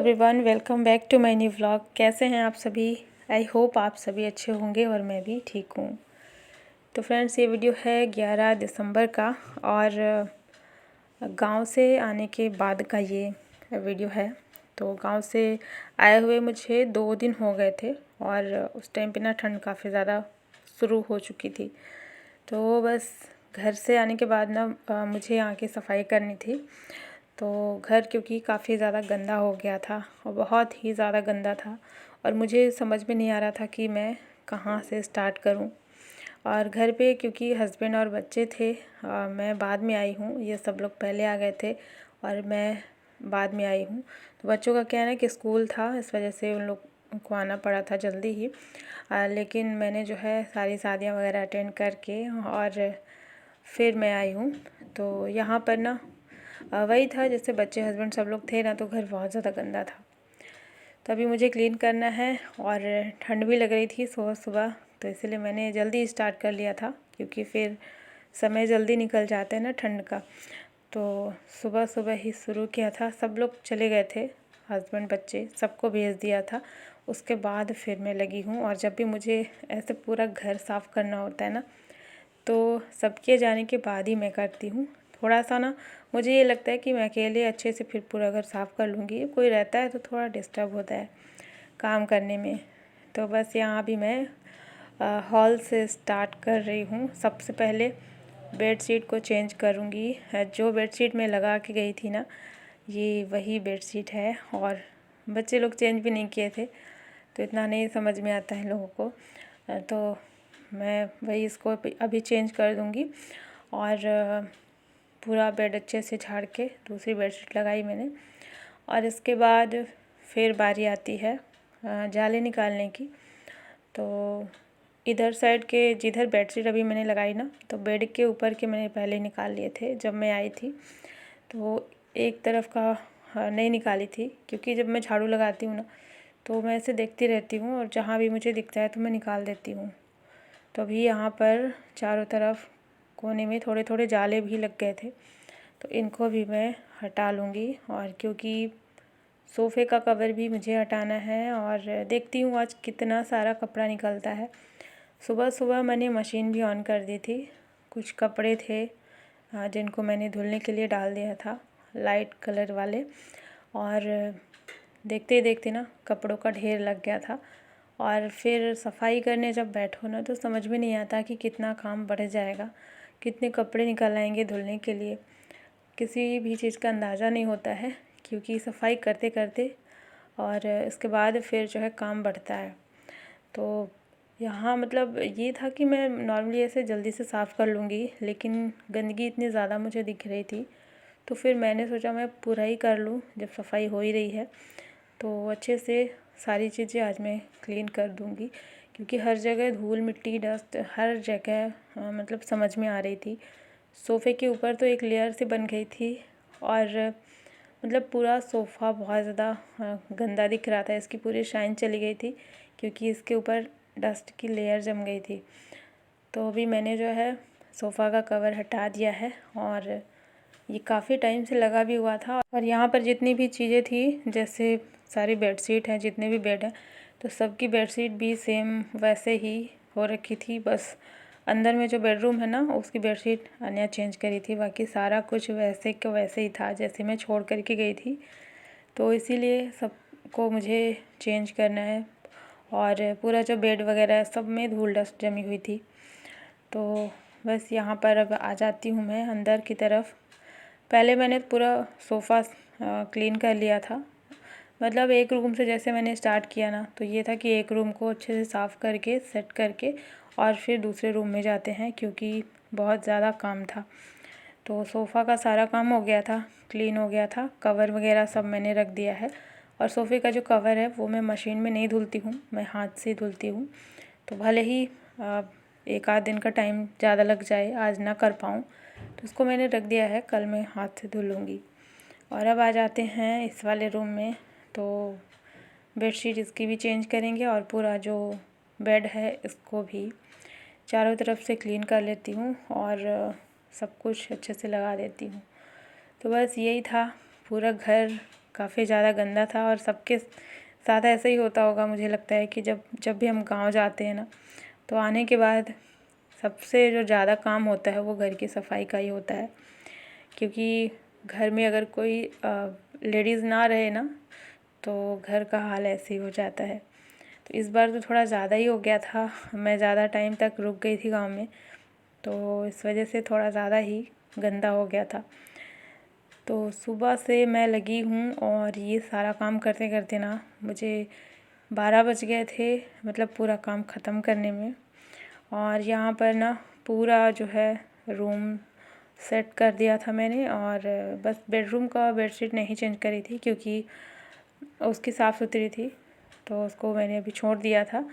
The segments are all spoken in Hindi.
Everyone, welcome back to my new vlog. कैसे हैं आप सभी? आई होप आप सभी अच्छे होंगे और मैं भी ठीक हूँ। तो फ्रेंड्स, ये वीडियो है 11 दिसंबर का और गांव से आने के बाद का ये वीडियो है। तो गांव से आए हुए मुझे 2 दिन हो गए थे और उस टाइम पे ना ठंड काफ़ी ज़्यादा शुरू हो चुकी थी। तो बस घर से आने के बाद ना मुझे यहाँ की सफाई करनी थी। तो घर क्योंकि काफ़ी ज़्यादा गंदा हो गया था और बहुत ही ज़्यादा गंदा था और मुझे समझ में नहीं आ रहा था कि मैं कहाँ से स्टार्ट करूं। और घर पे क्योंकि हस्बैंड और बच्चे थे, मैं बाद में आई हूँ, ये सब लोग पहले आ गए थे और मैं बाद में आई हूँ। तो बच्चों का क्या है ना कि स्कूल था, इस वजह से उन लोग को आना पड़ा था जल्दी ही। लेकिन मैंने जो है सारी शादियाँ वगैरह अटेंड करके और फिर मैं आई हूँ। तो यहाँ पर ना वही था, जैसे बच्चे हस्बैंड सब लोग थे ना, तो घर बहुत ज़्यादा गंदा था। तो अभी मुझे क्लीन करना है और ठंड भी लग रही थी सुबह सुबह, तो इसलिए मैंने जल्दी स्टार्ट कर लिया था क्योंकि फिर समय जल्दी निकल जाता है ना ठंड का। तो सुबह सुबह ही शुरू किया था, सब लोग चले गए थे, हस्बैंड बच्चे सबको भेज दिया था। उसके बाद फिर मैं लगी हूँ और जब भी मुझे ऐसे पूरा घर साफ़ करना होता है ना, तो सबके जाने के बाद ही मैं करती हूँ। थोड़ा सा ना मुझे ये लगता है कि मैं अकेले अच्छे से फिर पूरा घर साफ़ कर लूँगी, कोई रहता है तो थोड़ा डिस्टर्ब होता है काम करने में। तो बस यहाँ भी मैं हॉल से स्टार्ट कर रही हूँ। सबसे पहले बेडशीट को चेंज करूँगी। जो बेडशीट मैं लगा के गई थी ना, ये वही बेडशीट है और बच्चे लोग चेंज भी नहीं किए थे, तो इतना नहीं समझ में आता है लोगों को। तो मैं वही इसको अभी चेंज कर दूँगी और पूरा बेड अच्छे से झाड़ के दूसरी बेडशीट लगाई मैंने। और इसके बाद फिर बारी आती है जाले निकालने की। तो इधर साइड के जिधर बेडशीट अभी मैंने लगाई ना, तो बेड के ऊपर के मैंने पहले निकाल लिए थे जब मैं आई थी। तो एक तरफ का नहीं निकाली थी क्योंकि जब मैं झाड़ू लगाती हूँ ना, तो मैं ऐसे देखती रहती हूँ और जहाँ भी मुझे दिखता है तो मैं निकाल देती हूँ। तो अभी यहाँ पर चारों तरफ कोने में थोड़े थोड़े जाले भी लग गए थे, तो इनको भी मैं हटा लूँगी। और क्योंकि सोफ़े का कवर भी मुझे हटाना है और देखती हूँ आज कितना सारा कपड़ा निकलता है। सुबह सुबह मैंने मशीन भी ऑन कर दी थी। कुछ कपड़े थे जिनको मैंने धुलने के लिए डाल दिया था, लाइट कलर वाले, और देखते ही देखते ना कपड़ों का ढेर लग गया था। और फिर सफाई करने जब बैठो ना, तो समझ में नहीं आता कि कितना काम बढ़ जाएगा, कितने कपड़े निकल आएंगे धुलने के लिए। किसी भी चीज़ का अंदाज़ा नहीं होता है क्योंकि सफाई करते करते और इसके बाद फिर जो है काम बढ़ता है। तो यहाँ मतलब ये था कि मैं नॉर्मली ऐसे जल्दी से साफ़ कर लूँगी, लेकिन गंदगी इतनी ज़्यादा मुझे दिख रही थी, तो फिर मैंने सोचा मैं पूरा ही कर लूँ जब सफाई हो ही रही है। तो अच्छे से सारी चीज़ें आज मैं क्लीन कर दूँगी क्योंकि हर जगह धूल मिट्टी डस्ट हर जगह मतलब समझ में आ रही थी। सोफ़े के ऊपर तो एक लेयर सी बन गई थी और मतलब पूरा सोफ़ा बहुत ज़्यादा गंदा दिख रहा था, इसकी पूरी शाइन चली गई थी क्योंकि इसके ऊपर डस्ट की लेयर जम गई थी। तो अभी मैंने जो है सोफ़ा का कवर हटा दिया है और ये काफ़ी टाइम से लगा भी हुआ था। और यहाँ पर जितनी भी चीज़ें थी, जैसे सारी बेडशीट हैं, जितने भी बेड हैं, तो सबकी बेडशीट भी सेम वैसे ही हो रखी थी। बस अंदर में जो बेडरूम है ना, उसकी बेडशीट अन्य चेंज करी थी, बाकी सारा कुछ वैसे के वैसे ही था जैसे मैं छोड़ कर के गई थी। तो इसीलिए सबको मुझे चेंज करना है और पूरा जो बेड वगैरह है सब में धूल डस्ट जमी हुई थी। तो बस यहाँ पर अब आ जाती हूँ मैं अंदर की तरफ। पहले मैंने पूरा सोफ़ा क्लीन कर लिया था, मतलब एक रूम से जैसे मैंने स्टार्ट किया ना, तो ये था कि एक रूम को अच्छे से साफ़ करके सेट करके और फिर दूसरे रूम में जाते हैं क्योंकि बहुत ज़्यादा काम था। तो सोफ़ा का सारा काम हो गया था, क्लीन हो गया था, कवर वगैरह सब मैंने रख दिया है। और सोफ़े का जो कवर है वो मैं मशीन में नहीं धुलती हूँ, मैं हाथ से धुलती हूँ। तो भले ही एक आध दिन का टाइम ज़्यादा लग जाए, आज ना कर पाऊँ, तो उसको मैंने रख दिया है, कल मैं हाथ से धुल लूँगी। और अब आ जाते हैं इस वाले रूम में। तो बेडशीट इसकी भी चेंज करेंगे और पूरा जो बेड है इसको भी चारों तरफ से क्लीन कर लेती हूँ और सब कुछ अच्छे से लगा देती हूँ। तो बस यही था, पूरा घर काफ़ी ज़्यादा गंदा था। और सबके साथ ऐसा ही होता होगा, मुझे लगता है कि जब भी हम गांव जाते हैं ना, तो आने के बाद सबसे जो ज़्यादा काम होता है वो घर की सफाई का ही होता है। क्योंकि घर में अगर कोई लेडीज़ ना रहे ना, तो घर का हाल ऐसे ही हो जाता है। तो इस बार तो थोड़ा ज़्यादा ही हो गया था, मैं ज़्यादा टाइम तक रुक गई थी गांव में, तो इस वजह से थोड़ा ज़्यादा ही गंदा हो गया था। तो सुबह से मैं लगी हूँ और ये सारा काम करते करते ना मुझे 12 बज गए थे, मतलब पूरा काम ख़त्म करने में। और यहाँ पर ना पूरा जो है रूम सेट कर दिया था मैंने, और बस बेडरूम का बेडशीट नहीं चेंज करी थी क्योंकि उसकी साफ़ सुथरी थी, तो उसको मैंने अभी छोड़ दिया था।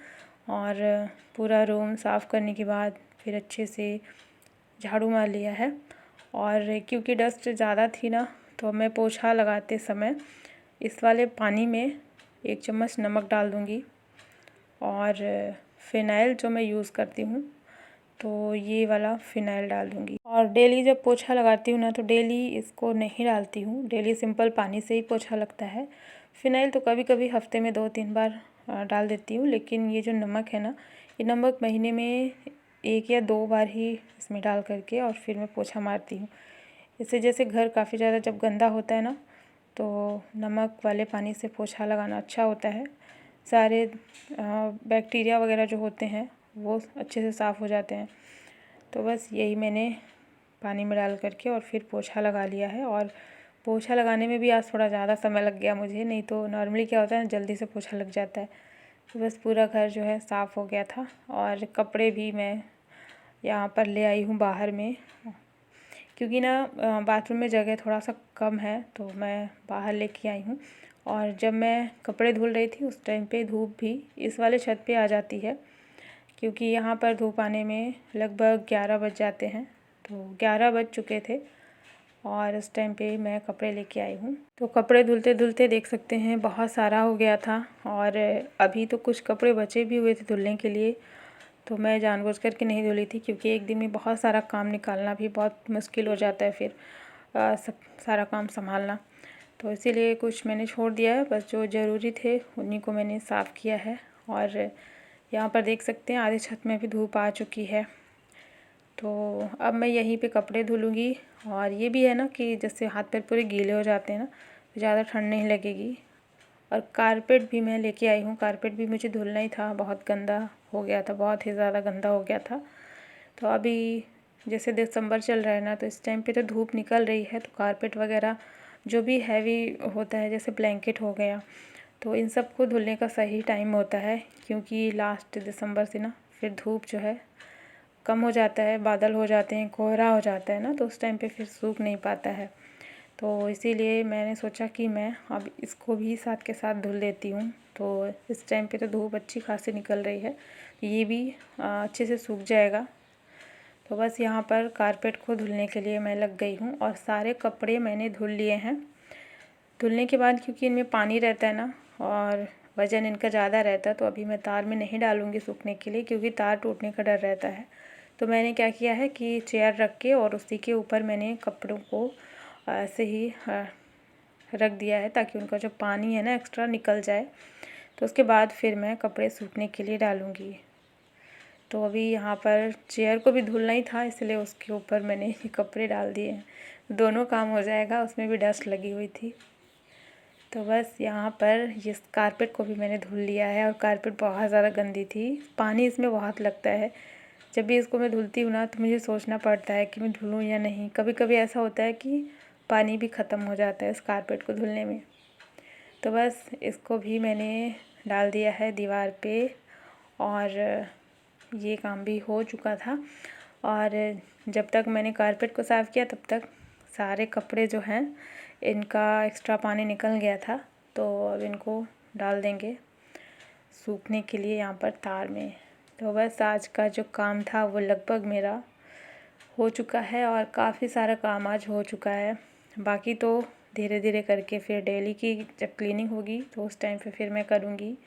और पूरा रूम साफ़ करने के बाद फिर अच्छे से झाड़ू मार लिया है। और क्योंकि डस्ट ज़्यादा थी ना, तो मैं पोछा लगाते समय इस वाले पानी में 1 चम्मच नमक डाल दूँगी। और फ़िनाइल जो मैं यूज़ करती हूँ, तो ये वाला फ़िनाइल डाल दूँगी। और डेली जब पोछा लगाती हूँ ना, तो डेली इसको नहीं डालती हूँ, डेली सिंपल पानी से ही पोछा लगता है। फ़िनाइल तो कभी कभी हफ़्ते में 2-3 बार डाल देती हूँ, लेकिन ये जो नमक है ना, ये नमक महीने में 1 या 2 बार ही इसमें डाल करके और फिर मैं पोछा मारती हूँ। इससे जैसे घर काफ़ी ज़्यादा जब गंदा होता है ना, तो नमक वाले पानी से पोछा लगाना अच्छा होता है। सारे बैक्टीरिया वगैरह जो होते हैं वो अच्छे से साफ़ हो जाते हैं। तो बस यही मैंने पानी में डाल करके और फिर पोछा लगा लिया है। और पोछा लगाने में भी आज थोड़ा ज़्यादा समय लग गया मुझे, नहीं तो नॉर्मली क्या होता है जल्दी से पोछा लग जाता है। तो बस पूरा घर जो है साफ़ हो गया था। और कपड़े भी मैं यहाँ पर ले आई हूँ बाहर में, क्योंकि ना बाथरूम में जगह थोड़ा सा कम है, तो मैं बाहर लेके आई हूँ। और जब मैं कपड़े धुल रही थी उस टाइम पे धूप भी इस वाले छत पे आ जाती है, क्योंकि यहाँ पर धूप आने में लगभग 11 बज जाते हैं। तो 11 बज चुके थे और इस टाइम पे मैं कपड़े लेके आई हूँ। तो कपड़े धुलते धुलते देख सकते हैं बहुत सारा हो गया था। और अभी तो कुछ कपड़े बचे भी हुए थे धुलने के लिए, तो मैं जानबूझ कर के नहीं धुली थी, क्योंकि एक दिन में बहुत सारा काम निकालना भी बहुत मुश्किल हो जाता है, फिर सब सारा काम संभालना। तो इसीलिए कुछ मैंने छोड़ दिया है, बस जो ज़रूरी थे उन्हीं को मैंने साफ़ किया है। और यहाँ पर देख सकते हैं आधे छत में भी धूप आ चुकी है। तो अब मैं यहीं पे कपड़े धुलूँगी। और ये भी है ना कि जैसे हाथ पैर पूरे गीले हो जाते हैं ना, तो ज़्यादा ठंड नहीं लगेगी। और कारपेट भी मैं लेके आई हूँ, कारपेट भी मुझे धुलना ही था, बहुत गंदा हो गया था, बहुत ही ज़्यादा गंदा हो गया था। तो अभी जैसे दिसंबर चल रहा है ना, तो इस टाइम पे तो धूप निकल रही है, तो कारपेट वगैरह जो भी हैवी होता है जैसे ब्लैंकेट हो गया, तो इन सब को धुलने का सही टाइम होता है, क्योंकि लास्ट दिसंबर से ना फिर धूप जो है कम हो जाता है, बादल हो जाते हैं, कोहरा हो जाता है ना, तो उस टाइम पे फिर सूख नहीं पाता है। तो इसीलिए मैंने सोचा कि मैं अब इसको भी साथ के साथ धुल देती हूँ। तो इस टाइम पे तो धूप अच्छी खासी निकल रही है, ये भी अच्छे से सूख जाएगा। तो बस यहाँ पर कारपेट को धुलने के लिए मैं लग गई हूँ। और सारे कपड़े मैंने धुल लिए हैं। धुलने के बाद क्योंकि इनमें पानी रहता है ना, और वज़न इनका ज़्यादा रहता है, तो अभी मैं तार में नहीं डालूँगी सूखने के लिए, क्योंकि तार टूटने का डर रहता है। तो मैंने क्या किया है कि चेयर रख के और उसी के ऊपर मैंने कपड़ों को ऐसे ही रख दिया है, ताकि उनका जो पानी है ना एक्स्ट्रा निकल जाए। तो उसके बाद फिर मैं कपड़े सूखने के लिए डालूँगी। तो अभी यहाँ पर चेयर को भी धुलना ही था, इसलिए उसके ऊपर मैंने ये कपड़े डाल दिए हैं, दोनों काम हो जाएगा, उसमें भी डस्ट लगी हुई थी। तो बस यहाँ पर ये कारपेट को भी मैंने धुल लिया है। और कारपेट बहुत ज़्यादा गंदी थी, पानी इसमें बहुत लगता है। जब भी इसको मैं धुलती हूँ ना, तो मुझे सोचना पड़ता है कि मैं धुलूँ या नहीं। कभी कभी ऐसा होता है कि पानी भी ख़त्म हो जाता है इस कारपेट को धुलने में। तो बस इसको भी मैंने डाल दिया है दीवार पे, और ये काम भी हो चुका था। और जब तक मैंने कारपेट को साफ़ किया, तब तक सारे कपड़े जो हैं इनका एक्स्ट्रा पानी निकल गया था। तो अब इनको डाल देंगे सूखने के लिए यहाँ पर तार में। तो बस आज का जो काम था वो लगभग मेरा हो चुका है, और काफ़ी सारा काम आज हो चुका है। बाकी तो धीरे धीरे करके फिर डेली की जब क्लीनिंग होगी तो उस टाइम पे फिर मैं करूँगी।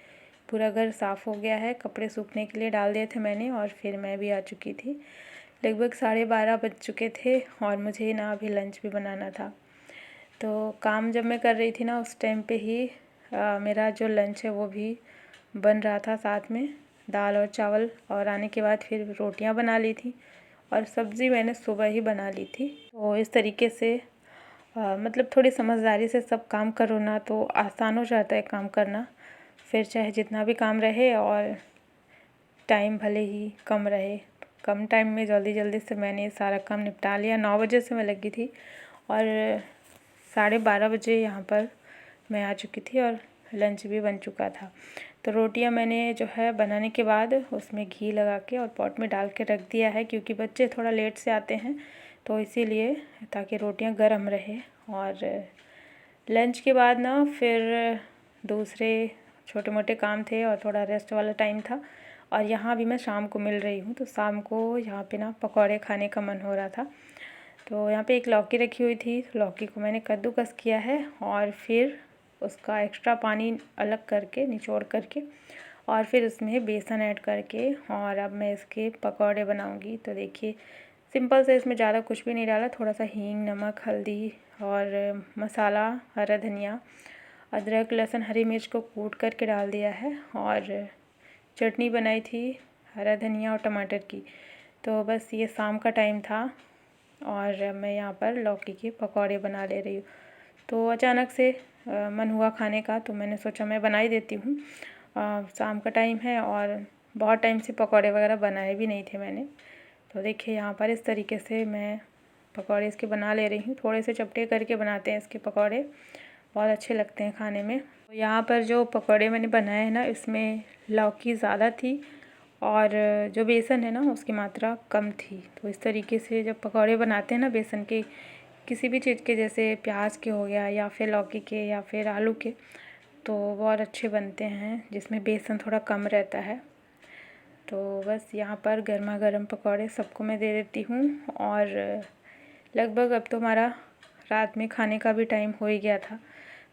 पूरा घर साफ़ हो गया है, कपड़े सूखने के लिए डाल दिए थे मैंने, और फिर मैं भी आ चुकी थी। लगभग 12:30 बज चुके थे, और मुझे ना अभी लंच भी बनाना था। तो काम जब मैं कर रही थी ना उस टाइम पे ही मेरा जो लंच है वो भी बन रहा था, साथ में दाल और चावल, और आने के बाद फिर रोटियां बना ली थी और सब्ज़ी मैंने सुबह ही बना ली थी। तो इस तरीके से मतलब थोड़ी समझदारी से सब काम करो ना तो आसान हो जाता है काम करना। फिर चाहे जितना भी काम रहे और टाइम भले ही कम रहे, कम टाइम में जल्दी जल्दी से मैंने सारा काम निपटा लिया। 9 बजे से मैं लगी थी और 12:30 बजे यहाँ पर मैं आ चुकी थी और लंच भी बन चुका था। तो रोटियां मैंने जो है बनाने के बाद उसमें घी लगा के और पॉट में डाल के रख दिया है, क्योंकि बच्चे थोड़ा लेट से आते हैं तो इसीलिए, ताकि रोटियां गर्म रहे। और लंच के बाद ना फिर दूसरे छोटे मोटे काम थे और थोड़ा रेस्ट वाला टाइम था। और यहाँ भी मैं शाम को मिल रही हूँ, तो शाम को यहाँ पे ना पकौड़े खाने का मन हो रहा था। तो यहाँ पे एक लौकी रखी हुई थी, लौकी को मैंने कद्दूकस किया है और फिर उसका एक्स्ट्रा पानी अलग करके निचोड़ करके और फिर उसमें बेसन ऐड करके और अब मैं इसके पकौड़े बनाऊंगी। तो देखिए सिंपल से, इसमें ज़्यादा कुछ भी नहीं डाला, थोड़ा सा हींग, नमक, हल्दी और मसाला, हरा धनिया, अदरक, लहसुन, हरी मिर्च को कूट करके डाल दिया है और चटनी बनाई थी हरा धनिया और टमाटर की। तो बस ये शाम का टाइम था और मैं यहाँ पर लौकी के पकौड़े बना ले रही हूँ। तो अचानक से मन हुआ खाने का, तो मैंने सोचा मैं बना ही देती हूँ। शाम का टाइम है और बहुत टाइम से पकौड़े वगैरह बनाए भी नहीं थे मैंने। तो देखिए यहाँ पर इस तरीके से मैं पकौड़े इसके बना ले रही हूँ। थोड़े से चपटे करके बनाते हैं इसके पकौड़े, बहुत अच्छे लगते हैं खाने में। तो यहाँ पर जो पकौड़े मैंने बनाए हैं ना, इसमें लौकी ज़्यादा थी और जो बेसन है ना उसकी मात्रा कम थी। तो इस तरीके से जब पकौड़े बनाते हैं ना बेसन के, किसी भी चीज़ के, जैसे प्याज के हो गया या फिर लौकी के या फिर आलू के, तो बहुत अच्छे बनते हैं जिसमें बेसन थोड़ा कम रहता है। तो बस यहाँ पर गर्मा गर्म पकौड़े सबको मैं दे देती हूँ और लगभग अब तो हमारा रात में खाने का भी टाइम हो ही गया था।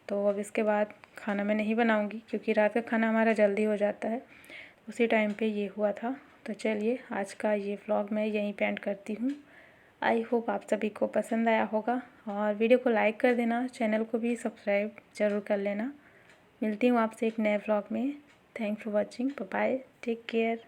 तो अब इसके बाद खाना मैं नहीं बनाऊँगी, क्योंकि रात का खाना हमारा जल्दी हो जाता है। उसी टाइम पे ये हुआ था। तो चलिए आज का ये व्लॉग मैं यहीं पे एंड करती हूँ। आई होप आप सभी को पसंद आया होगा और वीडियो को लाइक कर देना, चैनल को भी सब्सक्राइब ज़रूर कर लेना। मिलती हूँ आपसे एक नए व्लॉग में। Thanks for watching, bye bye, take care.